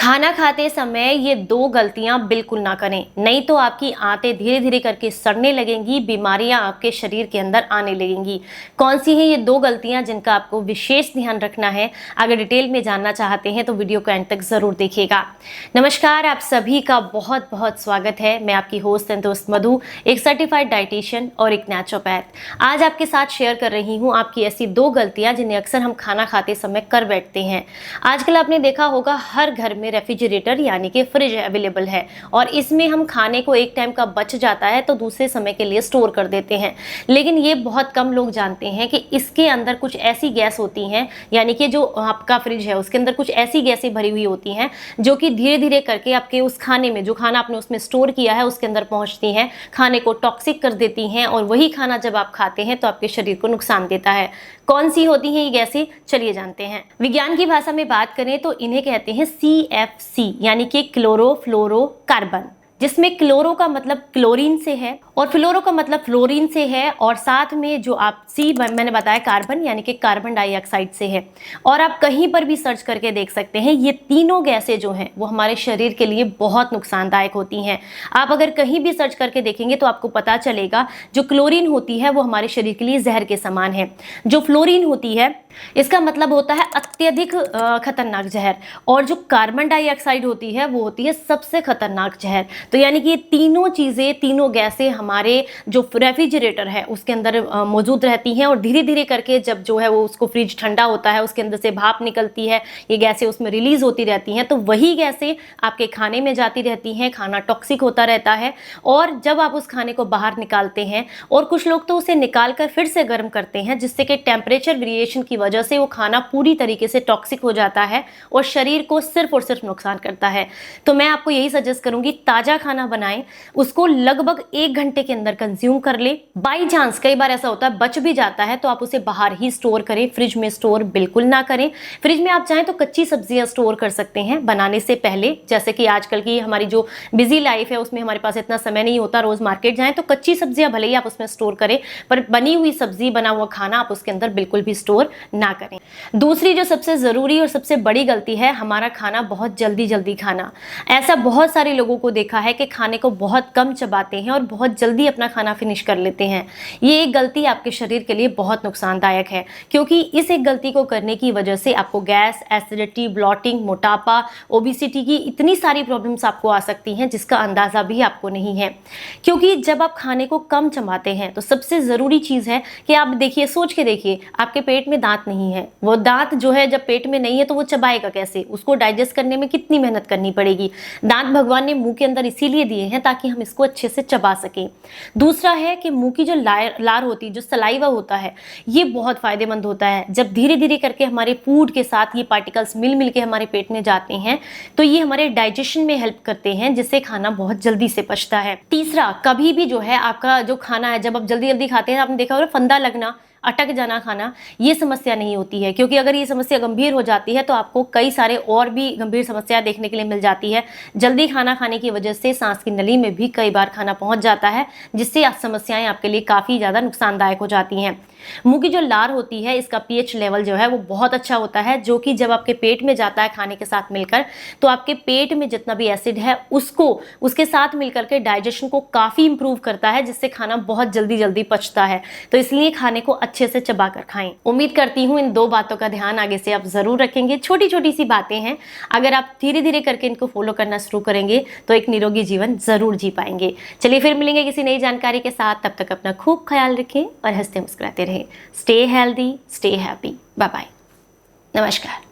खाना खाते समय ये दो गलतियां बिल्कुल ना करें, नहीं तो आपकी आंतें धीरे धीरे करके सड़ने लगेंगी, बीमारियां आपके शरीर के अंदर आने लगेंगी। कौन सी हैं ये दो गलतियां जिनका आपको विशेष ध्यान रखना है? अगर डिटेल में जानना चाहते हैं तो वीडियो को एंड तक जरूर देखिएगा। नमस्कार, आप सभी का बहुत बहुत स्वागत है। मैं आपकी होस्ट एंड दोस्त मधु, एक सर्टिफाइड डाइटिशियन और एक नेचुरोपैथ। आज आपके साथ शेयर कर रही हूँ आपकी ऐसी दो गलतियां जिन्हें अक्सर हम खाना खाते समय कर बैठते हैं। आजकल आपने देखा होगा हर घर में रेफ्रिजरेटर यानी कि फ्रिज अवेलेबल है और इसमें हम खाने को एक टाइम का बच जाता है तो दूसरे समय के लिए स्टोर कर देते हैं। लेकिन ये बहुत कम लोग जानते हैं कि इसके अंदर कुछ ऐसी गैस होती हैं, यानी कि जो आपका फ्रिज है उसके अंदर कुछ ऐसी गैसें भरी हुई होती हैं जो कि धीरे धीरे करके आपके उस खाने में, जो खाना आपने उसमें स्टोर किया है उसके अंदर पहुंचती हैं, खाने को टॉक्सिक कर देती हैं और वही खाना जब आप खाते हैं तो आपके शरीर को नुकसान देता है। कौन सी होती हैं ये गैसें, चलिए जानते हैं। विज्ञान की भाषा में बात करें तो इन्हें कहते हैं CFC यानी कि क्लोरोफ्लोरोकार्बन, जिसमें क्लोरो का मतलब क्लोरीन से है और फ्लोरो का मतलब फ्लोरीन से है और साथ में जो आप सी मैंने बताया कार्बन यानी कि कार्बन डाइऑक्साइड से है। और आप कहीं पर भी सर्च करके देख सकते हैं, ये तीनों गैसें जो हैं वो हमारे शरीर के लिए बहुत नुकसानदायक होती हैं। आप अगर कहीं भी सर्च करके देखेंगे तो आपको पता चलेगा जो क्लोरीन होती है वो हमारे शरीर के लिए जहर के समान है। जो फ्लोरीन होती है इसका मतलब होता है अत्यधिक खतरनाक जहर, और जो कार्बन डाइऑक्साइड होती है वो होती है सबसे खतरनाक जहर। तो यानी कि ये तीनों चीज़ें, तीनों गैसें हमारे जो रेफ्रिजरेटर है उसके अंदर मौजूद रहती हैं और धीरे धीरे करके जब जो है वो उसको फ्रिज ठंडा होता है उसके अंदर से भाप निकलती है, ये गैसें उसमें रिलीज होती रहती हैं, तो वही गैसें आपके खाने में जाती रहती हैं, खाना टॉक्सिक होता रहता है। और जब आप उस खाने को बाहर निकालते हैं, और कुछ लोग तो उसे निकाल कर फिर से गर्म करते हैं जिससे कि टेम्परेचर वेरिएशन की वजह से वो खाना पूरी तरीके से टॉक्सिक हो जाता है और शरीर को सिर्फ और सिर्फ नुकसान करता है। तो मैं आपको यही सजेस्ट करूंगी, ताजा खाना बनाएं, उसको लगभग 1 घंटे के अंदर कंज्यूम कर ले। बाई चांस कई बार ऐसा होता है बच भी जाता है तो आप उसे बाहर ही स्टोर करें, फ्रिज में स्टोर बिल्कुल ना करें। फ्रिज में आप चाहें तो कच्ची सब्जियां स्टोर कर सकते हैं बनाने से पहले, जैसे कि आजकल की हमारी जो बिजी लाइफ है उसमें हमारे पास इतना समय नहीं होता रोज मार्केट जाएं, तो कच्ची सब्जियां भले ही आप उसमें स्टोर करें, पर बनी हुई सब्जी, बना हुआ खाना आप उसके अंदर बिल्कुल भी स्टोर ना करें। दूसरी जो सबसे जरूरी और सबसे बड़ी गलती है, हमारा खाना बहुत जल्दी जल्दी खाना। ऐसा बहुत सारे लोगों को देखा है कि खाने को बहुत कम चबाते हैं और बहुत जल्दी अपना खाना फिनिश कर लेते हैं। ये एक गलती आपके शरीर के लिए बहुत नुकसानदायक है, क्योंकि इस एक गलती को करने की वजह से आपको गैस, एसिडिटी, ब्लॉटिंग, मोटापा, ओबेसिटी की इतनी सारी प्रॉब्लम्स आपको आ सकती हैं जिसका अंदाजा भी आपको नहीं है। क्योंकि जब आप खाने को कम चबाते हैं तो सबसे जरूरी चीज है कि आप देखिए, सोच के देखिए, आपके पेट में दांत नहीं है, वो दांत जो है जब पेट में नहीं है तो वो चबाएगा कैसे? उसको डाइजेस्ट करने में कितनी मेहनत करनी पड़ेगी। दांत भगवान ने मुंह के अंदर इसीलिए दिए हैं ताकि हम इसको अच्छे से चबा सकें। दूसरा है कि मुंह की जो लार होती है, जो सलाइवा होता है, ये बहुत फायदेमंद होता है। जब धीरे धीरे करके हमारे फूड के साथ ये पार्टिकल्स मिल मिल के हमारे पेट में जाते हैं तो ये हमारे डाइजेशन में हेल्प करते हैं, जिससे खाना बहुत जल्दी से पचता है। तीसरा, कभी भी जो है आपका जो खाना है, जब आप जल्दी जल्दी खाते हैं, आपने देखा होगा फंदा लगना, अटक जाना खाना, ये समस्या नहीं होती है। क्योंकि अगर ये समस्या गंभीर हो जाती है तो आपको कई सारे और भी गंभीर समस्या देखने के लिए मिल जाती है। जल्दी खाना खाने की वजह से सांस की नली में भी कई बार खाना पहुंच जाता है, जिससे समस्याएं आपके लिए काफ़ी ज़्यादा नुकसानदायक हो जाती हैं। मुंह की जो लार होती है, इसका pH लेवल जो है वो बहुत अच्छा होता है, जो कि जब आपके पेट में जाता है खाने के साथ मिलकर तो आपके पेट में जितना भी एसिड है उसको उसके साथ मिलकर के डाइजेशन को काफ़ी इंप्रूव करता है, जिससे खाना बहुत जल्दी जल्दी पचता है। तो इसलिए खाने को अच्छे से चबा कर खाएं। उम्मीद करती हूँ इन दो बातों का ध्यान आगे से आप जरूर रखेंगे। छोटी छोटी सी बातें हैं, अगर आप धीरे धीरे करके इनको फॉलो करना शुरू करेंगे तो एक निरोगी जीवन जरूर जी पाएंगे। चलिए फिर मिलेंगे किसी नई जानकारी के साथ, तब तक अपना खूब ख्याल रखें और हंसते मुस्कुराते रहें। Stay healthy, stay happy. Bye bye, नमस्कार।